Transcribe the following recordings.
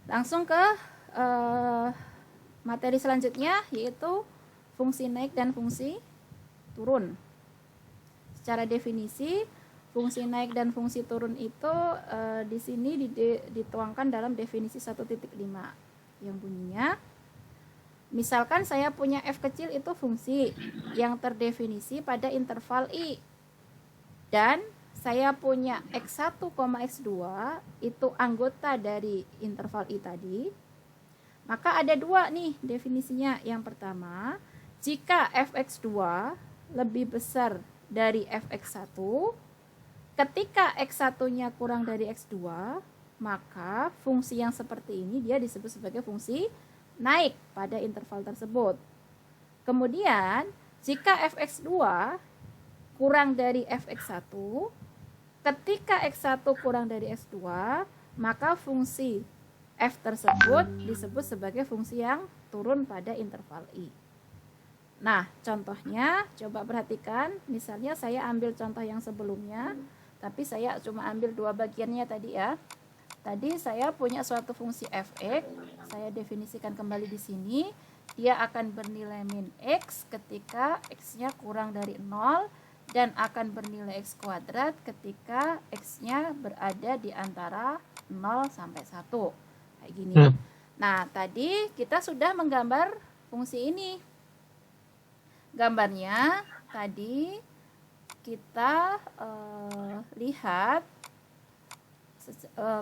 Langsung ke materi selanjutnya, yaitu fungsi naik dan fungsi turun. Secara definisi, fungsi naik dan fungsi turun itu di sini dituangkan dalam definisi 1.5 yang bunyinya, misalkan saya punya f kecil itu fungsi yang terdefinisi pada interval i, dan saya punya x1, x2 itu anggota dari interval i tadi. Maka ada dua nih definisinya. Yang pertama, jika fx2 lebih besar dari fx1, ketika x1-nya kurang dari x2, maka fungsi yang seperti ini dia disebut sebagai fungsi naik pada interval tersebut. Kemudian, jika fx2 kurang dari fx1, ketika x1 kurang dari x2, maka fungsi f tersebut disebut sebagai fungsi yang turun pada interval i. Nah, contohnya coba perhatikan, misalnya saya ambil contoh yang sebelumnya, tapi saya cuma ambil dua bagiannya tadi ya. Tadi saya punya suatu fungsi fx, saya definisikan kembali di sini, dia akan bernilai min x ketika x-nya kurang dari 0, dan akan bernilai x kuadrat ketika x-nya berada di antara 0 sampai 1. Kayak gini. Nah, tadi kita sudah menggambar fungsi ini. Gambarnya tadi kita lihat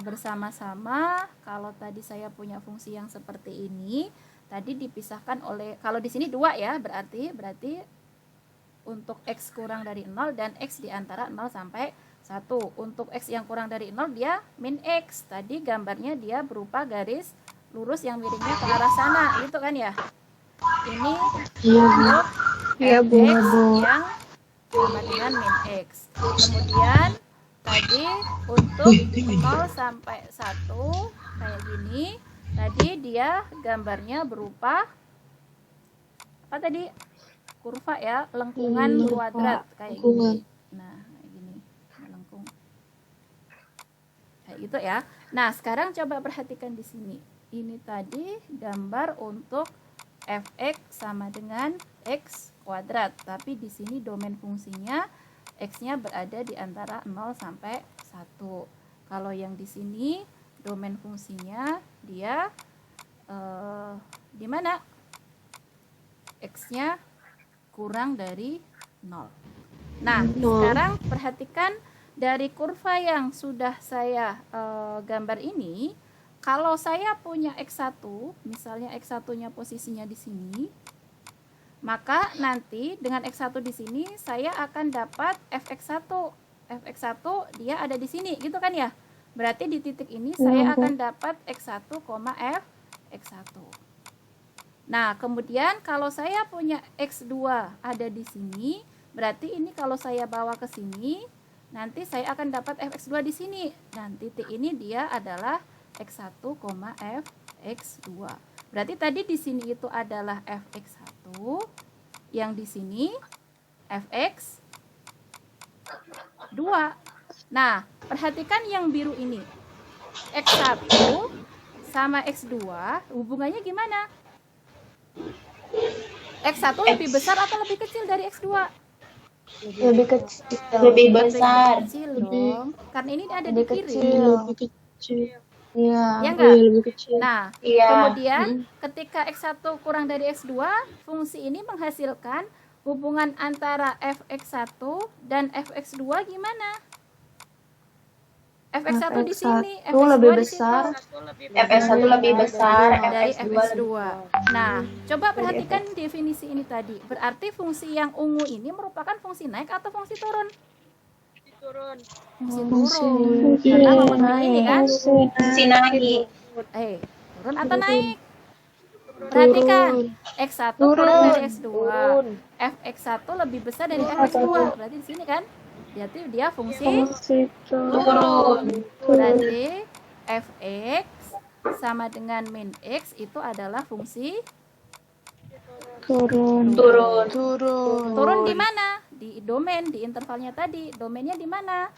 bersama-sama. Kalau tadi saya punya fungsi yang seperti ini, tadi dipisahkan oleh, kalau di sini 2 ya, berarti untuk x kurang dari 0 dan x di antara 0 sampai 1. Untuk x yang kurang dari 0 dia min x. Tadi gambarnya dia berupa garis lurus yang miringnya ke arah sana, gitu kan ya. Ini untuk fx yang sama dengan min x. Kemudian tadi untuk 0 sampai 1 kayak gini, tadi dia gambarnya berupa apa tadi? Kurva ya, lengkungan kuadrat kayak gini. Nah, kayak gini, melengkung. Kayak gitu ya. Nah, sekarang coba perhatikan di sini. Ini tadi gambar untuk fx sama dengan x kuadrat, tapi di sini domain fungsinya x-nya berada di antara 0 sampai 1. Kalau yang di sini domain fungsinya dia di mana? X-nya kurang dari 0. Nah, sekarang perhatikan dari kurva yang sudah saya gambar ini, kalau saya punya x1, misalnya x1-nya posisinya di sini, maka nanti dengan x1 di sini saya akan dapat fx1. fx1 dia ada di sini, gitu kan ya? Berarti di titik ini saya akan dapat x1, fx1. Nah, kemudian kalau saya punya x2 ada di sini, berarti ini kalau saya bawa ke sini, nanti saya akan dapat fx2 di sini. Dan titik ini dia adalah x1, fx2. Berarti tadi di sini itu adalah fx1, yang di sini fx2. Nah, perhatikan yang biru ini. x1 sama x2 hubungannya gimana? X1 lebih besar atau lebih kecil dari X2? Lebih kecil. Lebih besar. Lebih kecil dong. Karena ini ada di kiri. Lebih kecil. Iya. Ya enggak? Lebih kecil. Nah, Iya. kemudian ketika X1 kurang dari X2, fungsi ini menghasilkan hubungan antara fx1 dan fx2 gimana? fx1 di sini, fx2 lebih di besar. situ. fx1 lebih besar, Dari fx2 fx2. Nah, coba perhatikan definisi ini tadi. Berarti fungsi yang ungu ini merupakan fungsi naik atau fungsi turun? Fungsi turun. Karena memenuhi ini kan? fungsi naik. Turun atau naik? Perhatikan, x1 kurang dari x2. fx1 lebih besar dari fx2. Berarti di sini kan? Berarti dia fungsi turun. Berarti fx sama dengan min x itu adalah fungsi Turun. Turun di mana? Di domain, di intervalnya tadi. Domainnya di mana?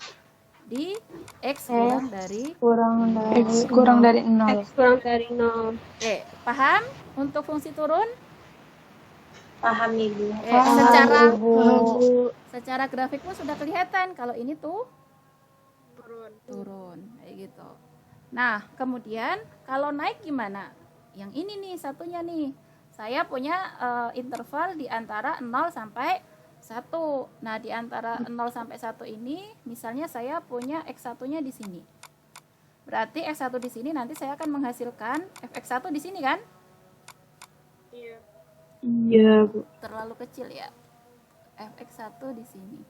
di X kurang dari kurang dari X kurang dari 0. X kurang dari 0. Oke, paham untuk fungsi turun? Paham Ibu. Secara grafik pun sudah kelihatan kalau ini tuh turun kayak gitu. Nah, kemudian kalau naik gimana? Yang ini nih satunya nih. Saya punya interval di antara 0 sampai 1. Nah, di antara 0 sampai 1 ini misalnya saya punya X1-nya di sini. Berarti X1 di sini nanti saya akan menghasilkan Fx1 di sini kan? Iya, Bu. Terlalu kecil ya. Fx1 di sini.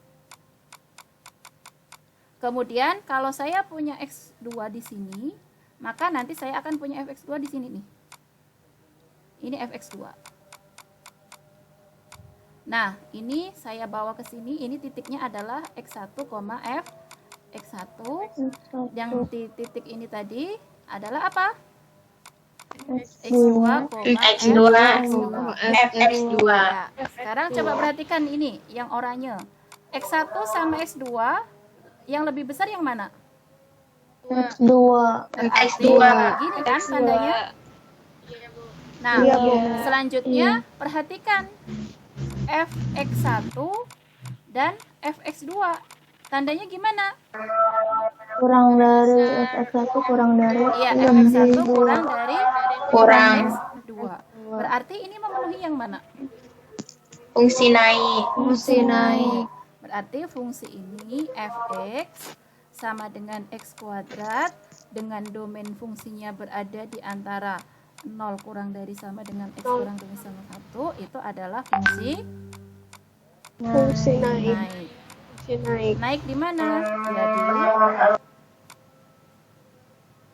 Kemudian kalau saya punya X2 di sini, maka nanti saya akan punya Fx2 di sini nih. Ini Fx2. Nah, ini saya bawa ke sini, ini titiknya adalah X1, Fx1. Yang di titik ini tadi adalah apa? X2, X2, Fx2. Ya, sekarang coba perhatikan ini, yang oranye. X1 sama X2, yang lebih besar yang mana? X2. Berarti gini kan tandanya? Nah, selanjutnya perhatikan Fx1 dan Fx2. Tandanya gimana? Kurang dari Fx1 kurang dari Iya, Fx1 kurang dari Kurang. Fx2. Berarti ini memenuhi yang mana? Fungsi naik. fungsi naik. Berarti fungsi ini fx sama dengan x kuadrat dengan domain fungsinya berada di antara 0 kurang dari sama dengan x kurang dari sama 1, itu adalah fungsi Fungsi naik. naik. Fungsi naik. Naik di mana? Jadi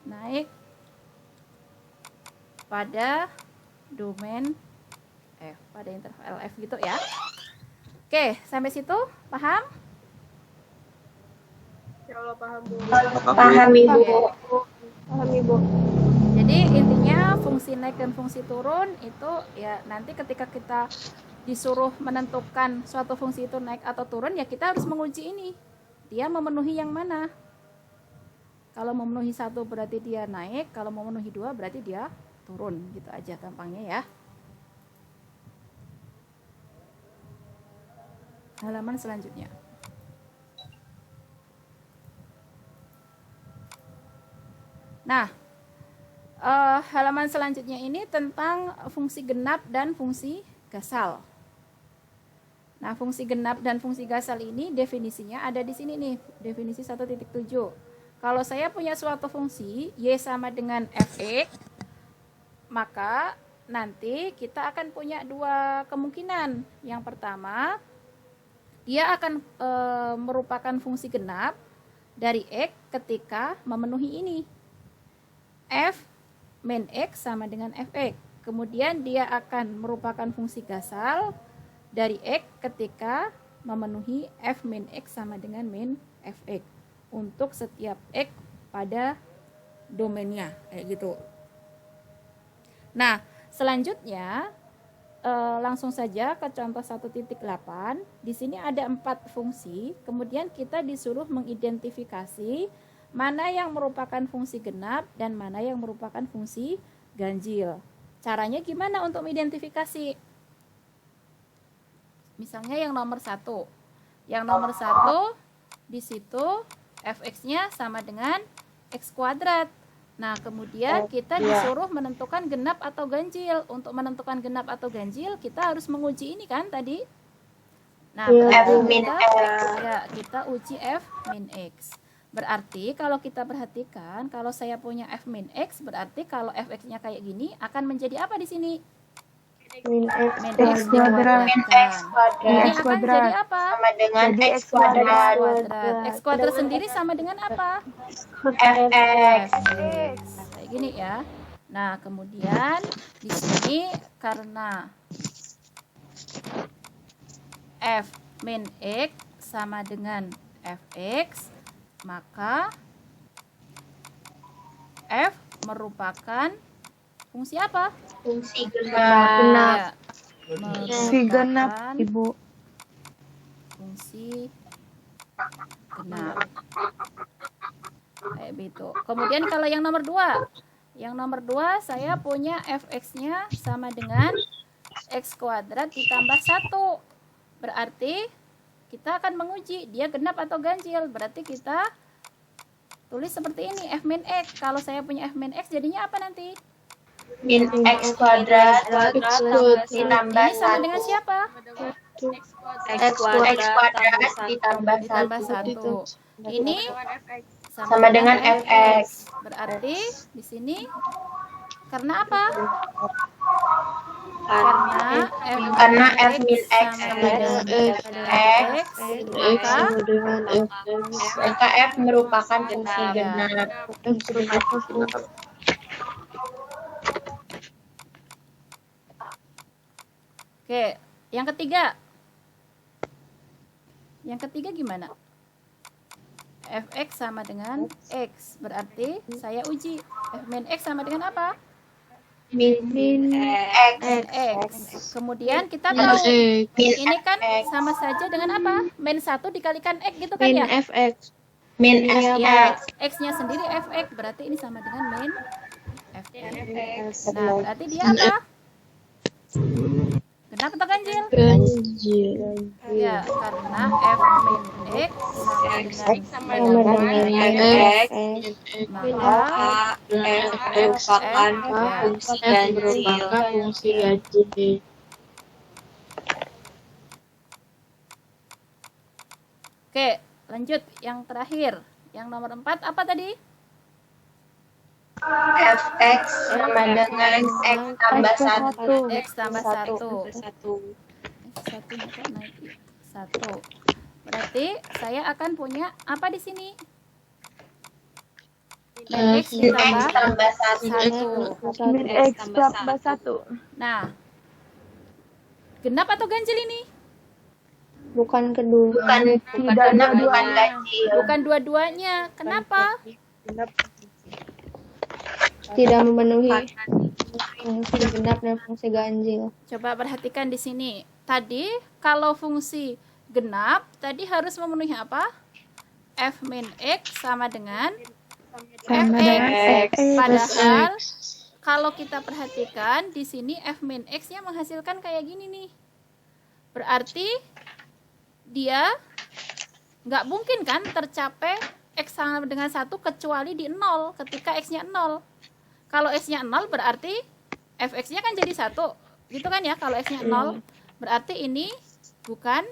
naik pada domain f, pada interval f gitu ya. Oke, sampai situ paham? Ya Allah, paham, Bu. Paham Ibu. Paham, Ibu. Jadi intinya fungsi naik dan fungsi turun itu ya nanti ketika kita disuruh menentukan suatu fungsi itu naik atau turun, ya kita harus menguji ini. Dia memenuhi yang mana? Kalau memenuhi 1 berarti dia naik, kalau memenuhi 2 berarti dia turun. Gitu aja gampangnya ya. Halaman selanjutnya. Nah, halaman selanjutnya ini tentang fungsi genap dan fungsi gasal. Nah, fungsi genap dan fungsi gasal ini definisinya ada di sini nih, definisi 1.7. Kalau saya punya suatu fungsi y sama dengan fx, maka nanti kita akan punya dua kemungkinan. Yang pertama, dia akan merupakan fungsi genap dari x ketika memenuhi ini. F min x sama dengan fx. Kemudian dia akan merupakan fungsi gasal dari x ketika memenuhi f min x sama dengan min fx. Untuk setiap x pada domainnya. Kayak gitu. Nah, selanjutnya langsung saja ke contoh 1.8. Di sini ada 4 fungsi, kemudian kita disuruh mengidentifikasi mana yang merupakan fungsi genap dan mana yang merupakan fungsi ganjil. Caranya gimana untuk mengidentifikasi? Misalnya yang nomor 1. Yang nomor 1 di situ fx-nya sama dengan x kuadrat. Nah, kemudian kita disuruh menentukan genap atau ganjil. Untuk menentukan genap atau ganjil, kita harus menguji ini kan tadi. Nah, kita uji f min x. Berarti kalau kita perhatikan, kalau saya punya f min x, berarti kalau fx-nya kayak gini, akan menjadi apa di sini? Min X kuadrat. Ini akan jadi apa? Sama dengan x kuadrat. X kuadrat sendiri sama dengan apa? Fx. Kayak gini ya. Nah, kemudian di sini karena f min x sama dengan fx, maka f merupakan fungsi apa? Fungsi genap. Ya, Si genap, merupakan Ibu. fungsi genap. kayak gitu. Kemudian kalau yang nomor 2, saya punya fx-nya sama dengan x kuadrat ditambah 1. Berarti kita akan menguji dia genap atau ganjil. Berarti kita tulis seperti ini, f min x. Kalau saya punya f min x jadinya apa nanti? Min x kuadrat ditambah Ini sama 1. dengan siapa? X kuadrat ditambah Ditambah 1. 1. Ini Sama dengan fx. Berarti di sini karena apa? Karena F min x sama dengan x, maka maka f merupakan fungsi genap. Oke, yang ketiga. Yang ketiga gimana? Fx sama dengan x. Berarti saya uji. F min x sama dengan apa? Min X. Kemudian kita tahu ini kan sama saja dengan apa? Min 1 dikalikan x gitu kan ya? fx. min Ya, fx. x-nya sendiri fx. Berarti ini sama dengan min fx. Nah, berarti dia apa? Genap atau ganjil? Ya, karena f min x sama dengan X maka merupakan fungsi ganjil. Oke, lanjut yang terakhir. Yang nomor 4 apa tadi? Fx sama dengan x tambah 1. X tambah 1. Satu juga naik 1. Berarti saya akan punya apa di sini? Min X Min x ditambah tambah 1. 1. Min X tambah 1. Nah, genap atau ganjil ini? Bukan kedua. Bukan genap, bukan ganjil. Bukan dua-duanya. Kenapa? Tidak memenuhi fungsi genap dan fungsi ganjil. Coba perhatikan di sini. Tadi kalau fungsi genap tadi harus memenuhi apa? F min X sama dengan fx. Padahal kalau kita perhatikan di sini f min x-nya menghasilkan kayak gini nih. Berarti dia nggak mungkin kan tercapai x sama dengan 1 kecuali di 0 ketika x-nya 0. Kalau x-nya 0 berarti fx-nya kan jadi 1. Gitu kan ya, kalau x-nya 0 berarti ini bukan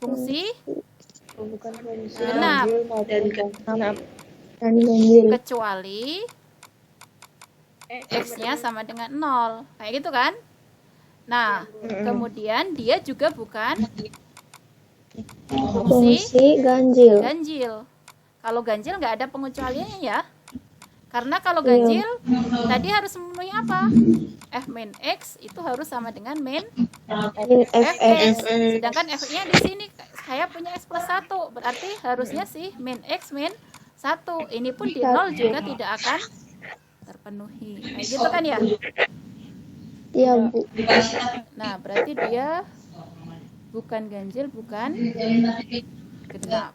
fungsi genap Dan ganjil. kecuali x-nya sama dengan 0. Kayak gitu kan? Nah, kemudian dia juga bukan fungsi Fungsi ganjil. ganjil. Kalau ganjil nggak ada pengecualiannya ya. Karena kalau ganjil tadi harus memenuhi apa? F min x itu harus sama dengan min Min fx. fx. Sedangkan f-nya di sini saya punya x plus 1. Berarti harusnya sih min x min 1. Ini pun di 0 juga tidak akan terpenuhi. Kayak gitu kan ya? Iya, Bu. Nah, berarti dia bukan ganjil, bukan genap.